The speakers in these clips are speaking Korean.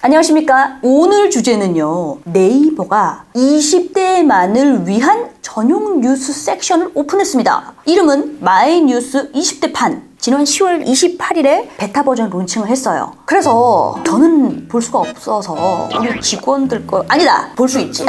안녕하십니까. 오늘 주제는요, 네이버가 20대만을 위한 전용 뉴스 섹션을 오픈했습니다. 이름은 마이 뉴스 20대 판. 지난 10월 28일에 베타 버전 론칭을 했어요. 그래서 저는 볼 수가 없어서 우리 직원들 거 아니다! 볼 수 있지.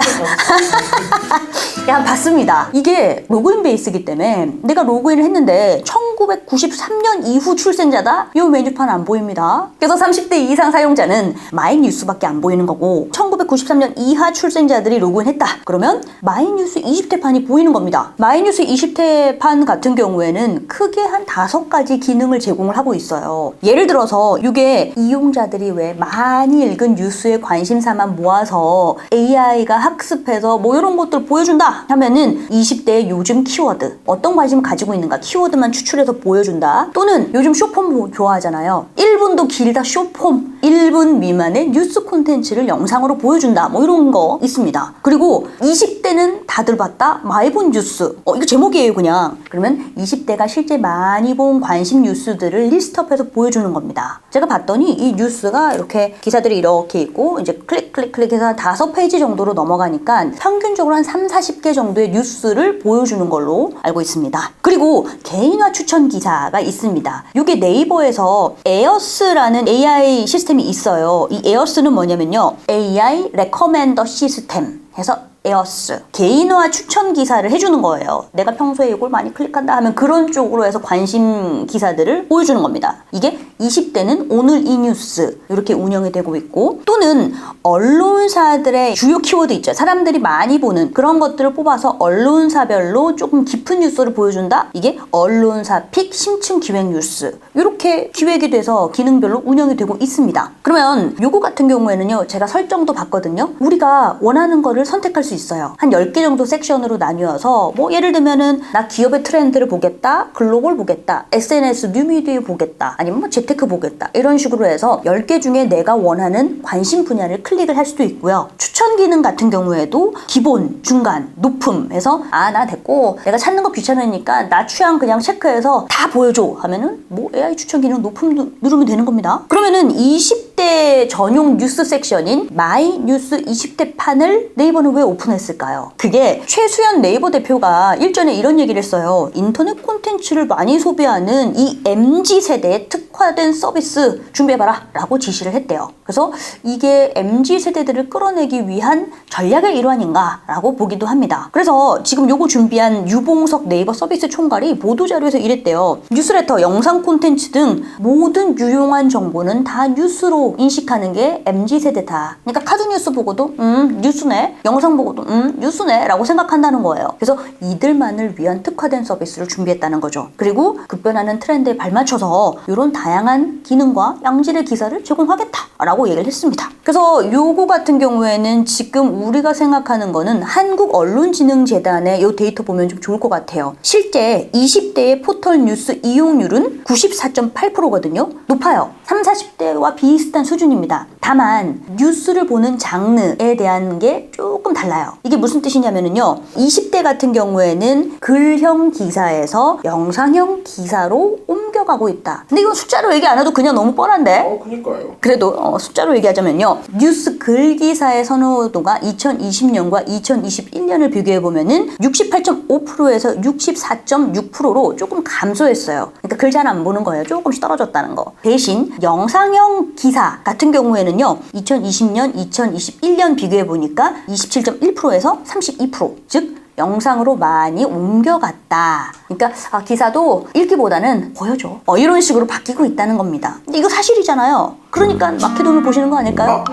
야, 봤습니다. 이게 로그인 베이스이기 때문에 내가 로그인을 했는데 1993년 이후 출생자다? 이 메뉴판 안 보입니다. 그래서 30대 이상 사용자는 마이 뉴스밖에 안 보이는 거고 1993년 이하 출생자들이 로그인했다. 그러면 마이 뉴스 20대 판이 보이는 겁니다. 마이 뉴스 20대 판 같은 경우에는 크게 한 5가지 기능을 제공을 하고 있어요. 예를 들어서 이게 이용자들이 왜 많이 읽은 뉴스에 관심사만 모아서 AI가 학습해서 뭐 이런 것들 보여준다 하면은 20대의 요즘 키워드, 어떤 관심을 가지고 있는가 키워드만 추출해서 보여준다. 또는 요즘 숏폼 좋아하잖아요. 1분도 길다 숏폼, 1분 미만의 뉴스 콘텐츠를 영상으로 보여준다. 뭐 이런 거 있습니다. 그리고 20대는 다들 봤다? 많이 본 뉴스. 이거 제목이에요 그냥. 그러면 20대가 실제 많이 본 관심 뉴스들을 리스트업해서 보여주는 겁니다. 제가 봤더니 이 뉴스가 이렇게 기사들이 이렇게 있고 이제 클릭해서 5페이지 정도로 넘어가니까 평균적으로 한 30-40개 정도의 뉴스를 보여주는 걸로 알고 있습니다. 그리고 개인화 추천 기사가 있습니다. 이게 네이버에서 에어스라는 AI 시스템이 있어요. 이 에어스는 뭐냐면요, AI 레커멘더 시스템 해서 에어스, 개인화 추천 기사를 해주는 거예요. 내가 평소에 이걸 많이 클릭한다 하면 그런 쪽으로 해서 관심 기사들을 보여주는 겁니다. 이게 20대는 오늘 이 뉴스 이렇게 운영이 되고 있고, 또는 언론사들의 주요 키워드 있죠. 사람들이 많이 보는 그런 것들을 뽑아서 언론사별로 조금 깊은 뉴스를 보여준다. 이게 언론사 픽 심층 기획 뉴스, 이렇게 기획이 돼서 기능별로 운영이 되고 있습니다. 그러면 요거 같은 경우에는요, 제가 설정도 봤거든요. 우리가 원하는 거를 선택할 수 있어요. 한 10개 정도 섹션으로 나뉘어서 뭐 예를 들면은 나 기업의 트렌드를 보겠다, 글로벌 보겠다, SNS 뉴미디어 보겠다, 아니면 뭐 재테크 보겠다, 이런 식으로 해서 10개 중에 내가 원하는 관심 분야를 클릭을 할 수도 있고요. 추천 기능 같은 경우에도 기본, 중간, 높음 해서 나 됐고 내가 찾는 거 귀찮으니까 나 취향 그냥 체크해서 다 보여줘 하면은 뭐 AI 추천 기능 높음 누르면 되는 겁니다. 그러면은 20대 전용 뉴스 섹션인 마이 뉴스 20대 판을 네이버는 왜 오픈했을까요? 그게 최수연 네이버 대표가 일전에 이런 얘기를 했어요. 인터넷 콘텐츠를 많이 소비하는 이 MZ세대에 특화된 서비스 준비해봐라 라고 지시를 했대요. 그래서 이게 MZ세대들을 끌어내기 위한 전략의 일환인가 라고 보기도 합니다. 그래서 지금 요거 준비한 유봉석 네이버 서비스 총괄이 보도자료에서 이랬대요. 뉴스레터, 영상 콘텐츠 등 모든 유용한 정보는 다 뉴스로 인식하는 게 MZ세대다. 그러니까 카드 뉴스 보고도 뉴스네, 영상 보고도 뉴스네 라고 생각한다는 거예요. 그래서 이들만을 위한 특화된 서비스를 준비했다는 거죠. 그리고 급변하는 트렌드에 발맞춰서 이런 다양한 기능과 양질의 기사를 제공하겠다 라고 얘기를 했습니다. 그래서 요거 같은 경우에는 지금 우리가 생각하는 거는 한국언론진흥재단의 요 데이터 보면 좀 좋을 것 같아요. 실제 20대의 포털 뉴스 이용률은 94.8%거든요. 높아요. 30-40대와 비슷한 수준입니다. 다만 뉴스를 보는 장르에 대한 게 조금 달라요. 이게 무슨 뜻이냐면요, 20대 같은 경우에는 글형 기사에서 영상형 기사로 옮겨가고 있다. 근데 이건 숫자로 얘기 안 해도 그냥 너무 뻔한데? 그니까요. 그래도 숫자로 얘기하자면요, 뉴스 글 기사의 선호도가 2020년과 2021년을 비교해보면은 68.5%에서 64.6%로 조금 감소했어요. 그러니까 글 잘 안 보는 거예요. 조금씩 떨어졌다는 거. 대신 영상형 기사 같은 경우에는요, 2020년, 2021년 비교해보니까 27.1%에서 32%, 즉 영상으로 많이 옮겨갔다. 그러니까 기사도 읽기보다는 보여줘, 이런 식으로 바뀌고 있다는 겁니다. 근데 이거 사실이잖아요. 그러니까 마케돈을 보시는 거 아닐까요?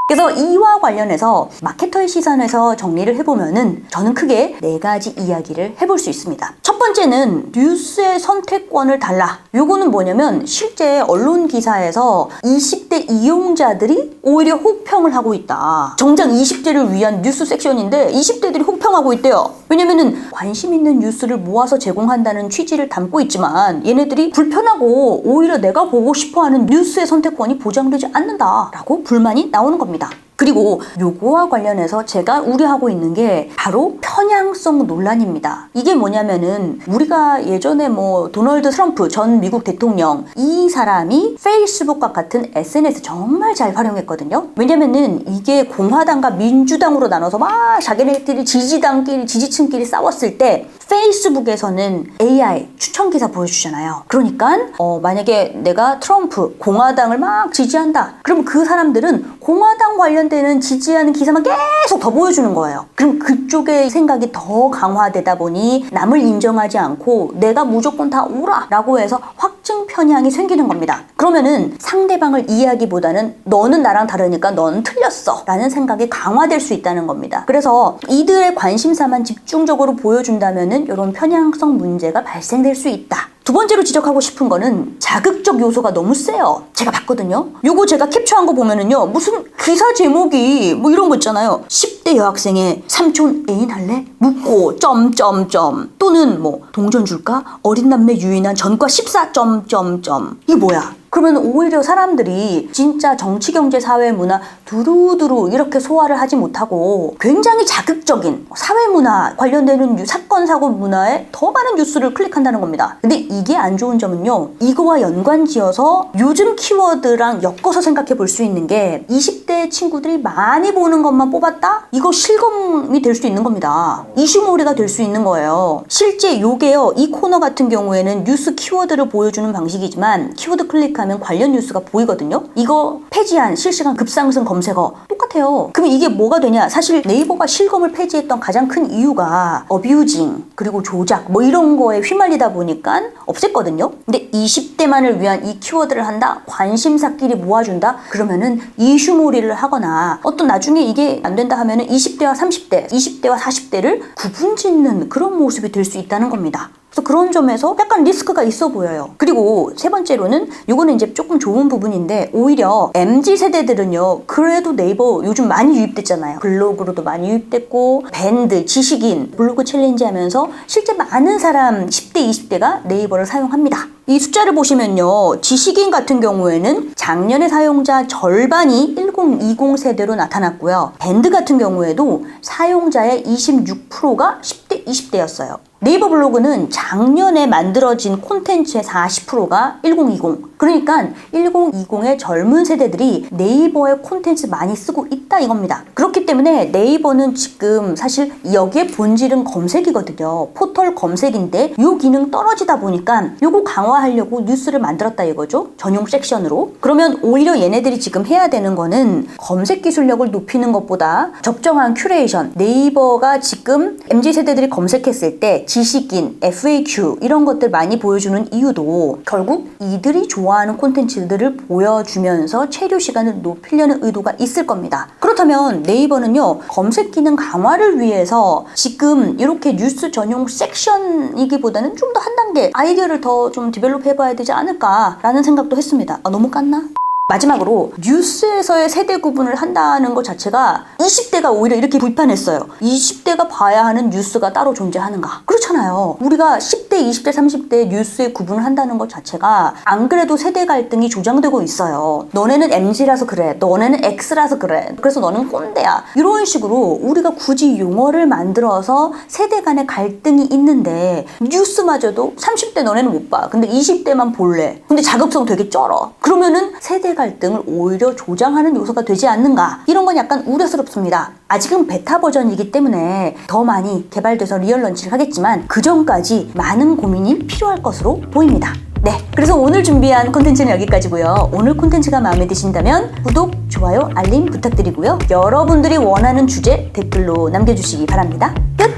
그래서 이와 관련해서 마케터의 시선에서 정리를 해보면은 저는 크게 4가지 이야기를 해볼 수 있습니다. 첫 번째는 뉴스의 선택권을 달라. 요거는 뭐냐면 실제 언론 기사에서 20대 이용자들이 오히려 혹평을 하고 있다. 정작 20대를 위한 뉴스 섹션인데 20대들이 혹평하고 있대요. 왜냐면은 관심 있는 뉴스를 모아서 제공한다는 취지를 담고 있지만 얘네들이 불편하고 오히려 내가 보고 싶어하는 뉴스의 선택권이 보장되지 않는다라고 불만이 나오는 겁니다. 그리고 요거와 관련해서 제가 우려하고 있는 게 바로 편향성 논란입니다. 이게 뭐냐면은 우리가 예전에 뭐 도널드 트럼프 전 미국 대통령 이 사람이 페이스북과 같은 SNS 정말 잘 활용했거든요. 왜냐면은 이게 공화당과 민주당으로 나눠서 막 자기네들이 지지당끼리 지지층끼리 싸웠을 때 페이스북에서는 AI 추천 기사 보여주잖아요. 그러니까 만약에 내가 트럼프 공화당을 막 지지한다. 그럼 그 사람들은 공화당 관련되는 지지하는 기사만 계속 더 보여주는 거예요. 그럼 그쪽의 생각이 더 강화되다 보니 남을 인정하지 않고 내가 무조건 다 오라 라고 해서 확증 편향이 생기는 겁니다. 그러면은 상대방을 이해하기보다는 너는 나랑 다르니까 넌 틀렸어 라는 생각이 강화될 수 있다는 겁니다. 그래서 이들의 관심사만 집중적으로 보여준다면은 이런 편향성 문제가 발생될 수 있다. 두 번째로 지적하고 싶은 거는 자극적 요소가 너무 세요. 제가 봤거든요. 요거 제가 캡처한 거 보면은요. 무슨 기사 제목이 뭐 이런 거 있잖아요. 10대 여학생의 삼촌 애인 할래? 묻고 점점점 또는 뭐 동전 줄까? 어린 남매 유인한 전과 14 점점점. 이게 뭐야? 그러면 오히려 사람들이 진짜 정치, 경제, 사회, 문화 두루두루 이렇게 소화를 하지 못하고 굉장히 자극적인 사회 문화 관련되는 사건, 사고 문화에 더 많은 뉴스를 클릭한다는 겁니다. 근데 이게 안 좋은 점은요. 이거와 연관지어서 요즘 키워드랑 엮어서 생각해 볼 수 있는 게 20대 친구들이 많이 보는 것만 뽑았다? 이거 실검이 될 수 있는 겁니다. 이슈몰이가 될 수 있는 거예요. 실제 요게요. 이 코너 같은 경우에는 뉴스 키워드를 보여주는 방식이지만 키워드 클릭하면 관련 뉴스가 보이거든요. 이거 폐지한 실시간 급상승 검색어 똑같아요. 그럼 이게 뭐가 되냐? 사실 네이버가 실검을 폐지했던 가장 큰 이유가 어뷰징 그리고 조작 뭐 이런 거에 휘말리다 보니까 없앴거든요. 근데 20대만을 위한 이 키워드를 한다? 관심사끼리 모아준다? 그러면은 이슈몰이를 하거나 어떤 나중에 이게 안 된다 하면은 20대와 30대, 20대와 40대를 구분짓는 그런 모습이 될 수 있다는 겁니다. 그래서 그런 점에서 약간 리스크가 있어 보여요. 그리고 세 번째로는 이거는 이제 조금 좋은 부분인데 오히려 MZ세대들은요. 그래도 네이버 요즘 많이 유입됐잖아요. 블로그로도 많이 유입됐고 밴드, 지식인, 블로그 챌린지 하면서 실제 많은 사람 10대, 20대가 네이버를 사용합니다. 이 숫자를 보시면요. 지식인 같은 경우에는 작년에 사용자 절반이 1020 세대로 나타났고요. 밴드 같은 경우에도 사용자의 26%가 10대, 20대였어요. 네이버 블로그는 작년에 만들어진 콘텐츠의 40%가 1020. 그러니까 1020의 젊은 세대들이 네이버의 콘텐츠 많이 쓰고 있다 이겁니다. 그렇기 때문에 네이버는 지금 사실 여기에 본질은 검색이거든요. 포털 검색인데 이 기능 떨어지다 보니까 요거 강화하려고 뉴스를 만들었다 이거죠. 전용 섹션으로. 그러면 오히려 얘네들이 지금 해야 되는 거는 검색 기술력을 높이는 것보다 적정한 큐레이션. 네이버가 지금 MZ세대들이 검색했을 때 지식인, FAQ 이런 것들 많이 보여주는 이유도 결국 이들이 좋아하는 콘텐츠들을 보여주면서 체류 시간을 높이려는 의도가 있을 겁니다. 그렇다면 네이버는요. 검색 기능 강화를 위해서 지금 이렇게 뉴스 전용 섹션이기보다는 좀 더 한 단계 아이디어를 더 좀 디벨롭 해봐야 되지 않을까라는 생각도 했습니다. 너무 깠나? 마지막으로 뉴스에서의 세대 구분을 한다는 것 자체가 20대가 오히려 이렇게 비판했어요. 20대가 봐야 하는 뉴스가 따로 존재하는가? 그렇잖아요. 우리가 10대, 20대, 30대 뉴스에 구분을 한다는 것 자체가 안 그래도 세대 갈등이 조장되고 있어요. 너네는 MZ라서 그래. 너네는 X라서 그래. 그래서 너는 꼰대야. 이런 식으로 우리가 굳이 용어를 만들어서 세대 간의 갈등이 있는데 뉴스마저도 30대 너네는 못 봐. 근데 20대만 볼래. 근데 자극성 되게 쩔어. 그러면은 세대 갈등을 오히려 조장하는 요소가 되지 않는가? 이런 건 약간 우려스럽습니다. 아직은 베타 버전이기 때문에 더 많이 개발돼서 리얼 런치를 하겠지만 그 전까지 많은 고민이 필요할 것으로 보입니다. 네, 그래서 오늘 준비한 콘텐츠는 여기까지고요. 오늘 콘텐츠가 마음에 드신다면 구독, 좋아요, 알림 부탁드리고요. 여러분들이 원하는 주제 댓글로 남겨주시기 바랍니다. 끝!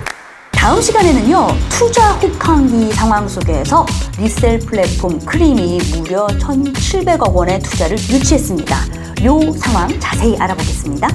다음 시간에는요. 투자 혹한기 상황 속에서 리셀 플랫폼 크림이 무려 1,700억 원의 투자를 유치했습니다. 이 상황 자세히 알아보겠습니다.